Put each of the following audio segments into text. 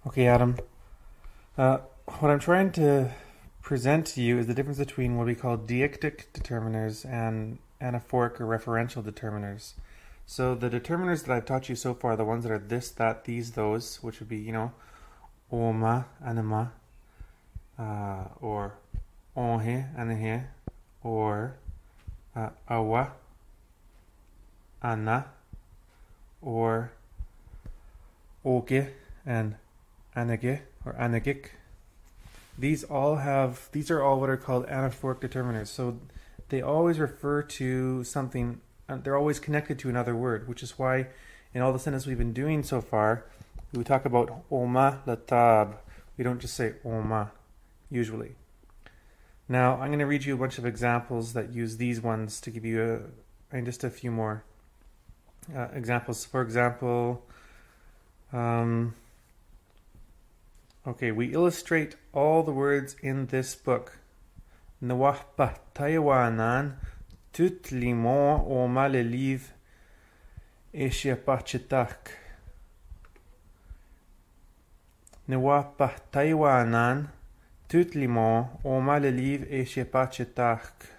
Okay, Adam. What I'm trying to present to you is the difference between what we call deictic determiners and anaphoric or referential determiners. So the determiners that I've taught you so far, the ones that are this, that, these, those, which would be, oma, anima, or onhe, anahe, or awa, ana, or oge, and anage, or anagic. These are all what are called anaphoric determiners. So they always refer to something, they're always connected to another word, which is why in all the sentences we've been doing so far, we talk about oma latab. We don't just say oma, usually. Now, I'm going to read you a bunch of examples that use these ones to give you just a few more examples. For example, okay, we illustrate all the words in this book. Nawahpa Taiwanan tout limon au maleliv eshiapachitak. Nawahpa Taiwanan tout limon au maleliv eshiapachitak.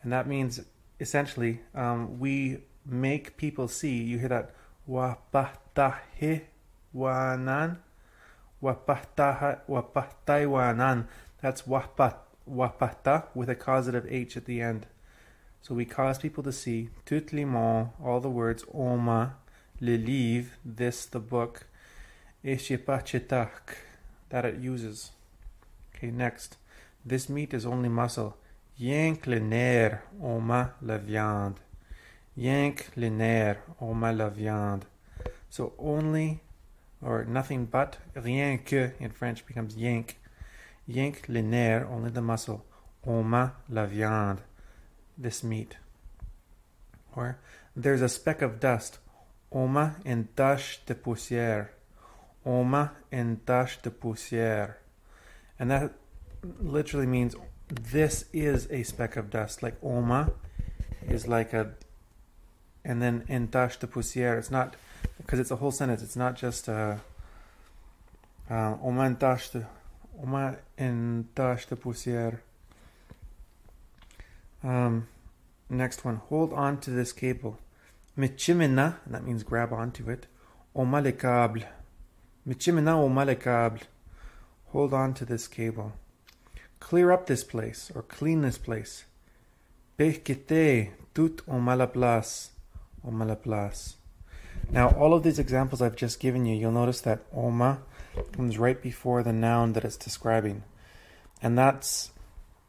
And that means essentially we make people see. You hear that wapahtahe wanan. Wapahtaiwanan. That's wapahta with a causative H at the end. So we cause people to see tout limon, all the words, oma, le livre, this, the book, eshipachetak, that it uses. Okay, next. This meat is only muscle. Yank le nerf, oma la viande. Yank le nerf, oma la viande. So only, or nothing but, rien que in French becomes yank. Yank le nerf, only the muscle. Oma la viande, this meat. Or there's a speck of dust. Oma une tache de poussière. Oma une tache de poussière. And that literally means this is a speck of dust. Like oma is like a, and then une tache de poussière. It's not, because it's a whole sentence. It's not just oma une tache de poussière. Next one. Hold on to this cable. Michimina, and that means grab onto it. Oma le câble. Michimina oma le câble. Hold on to this cable. Clear up this place, or clean this place. Pechete tout oma la place. Oma la place. Now, all of these examples I've just given you, you'll notice that oma comes right before the noun that it's describing. And that's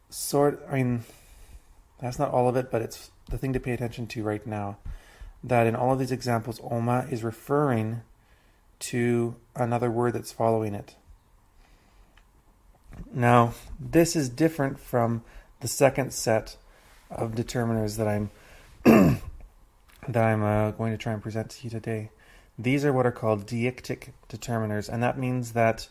that's not all of it, but it's the thing to pay attention to right now. That in all of these examples, oma is referring to another word that's following it. Now, this is different from the second set of determiners that I'm going to try and present to you today. These are what are called deictic determiners, and that means that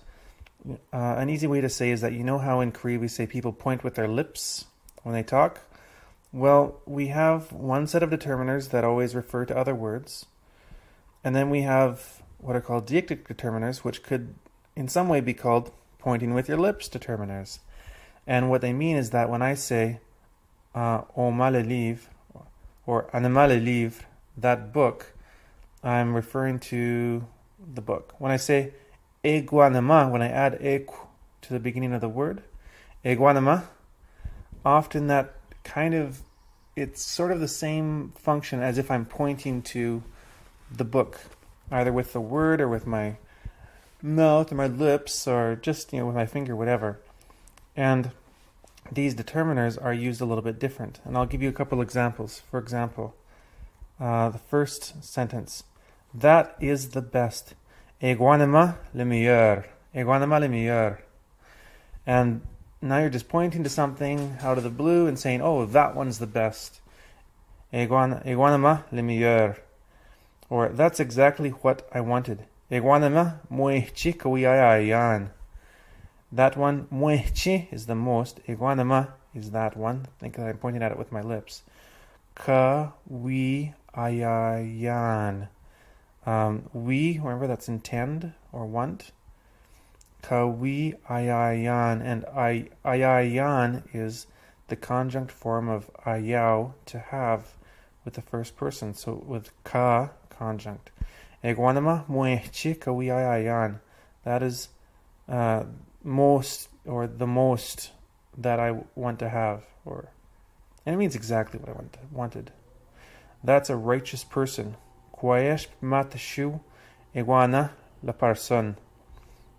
an easy way to say is that you know how in Korea we say people point with their lips when they talk? Well, we have one set of determiners that always refer to other words, and then we have what are called deictic determiners, which could in some way be called pointing with your lips determiners. And what they mean is that when I say oma le livre or anima le livre, that book, I'm referring to the book. When I say ekwanima, when I add ek to the beginning of the word, ekwanima, often that it's sort of the same function as if I'm pointing to the book, either with the word or with my mouth or my lips or just with my finger, whatever. And these determiners are used a little bit different, and I'll give you a couple examples. For example, the first sentence, that is the best. Ekwanima le meilleur. Ekwanima le meilleur. And now you're just pointing to something out of the blue and saying, oh, that one's the best. Ekwanima le meilleur. Or that's exactly what I wanted. Ekwanima moechi kawiyayan. That one, moechi, is the most. Ekwanima is that one. Think that I'm pointing at it with my lips. Kawiyayan. We, remember that's intend or want. Kawi ayayan, and ayayan is the conjunct form of ayaw, to have, with the first person. So with ka, conjunct. Ekwanima muechi kawi ayayan. That is most, or the most that I want to have, and it means exactly what I wanted. That's a righteous person. Kwayesh matshu iguana la person.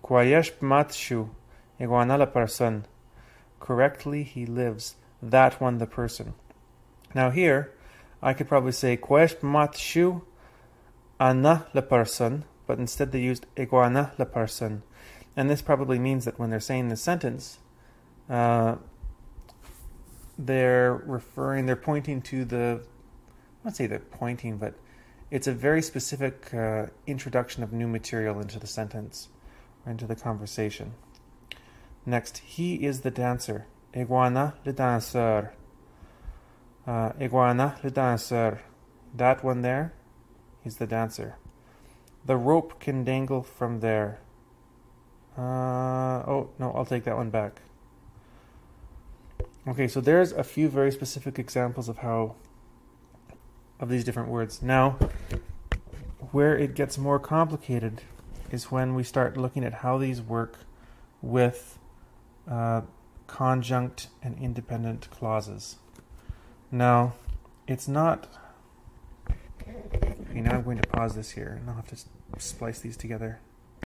Kwayesh matshu iguana la person. Correctly he lives, that one the person. Now here, I could probably say Kwayesh matshu ana la person, but instead they used iguana la person. And this probably means that when they're saying this sentence, they're pointing to the, I won't say they're pointing, but it's a very specific introduction of new material into the sentence, or into the conversation. Next, he is the dancer. Iguana le danseur. Iguana le danseur. That one there, he's the dancer. The rope can dangle from there. Oh, no, I'll take that one back. Okay, so there's a few very specific examples of these different words. Now, where it gets more complicated is when we start looking at how these work with conjunct and independent clauses. Now, it's not... Okay, now I'm going to pause this here, and I'll have to splice these together.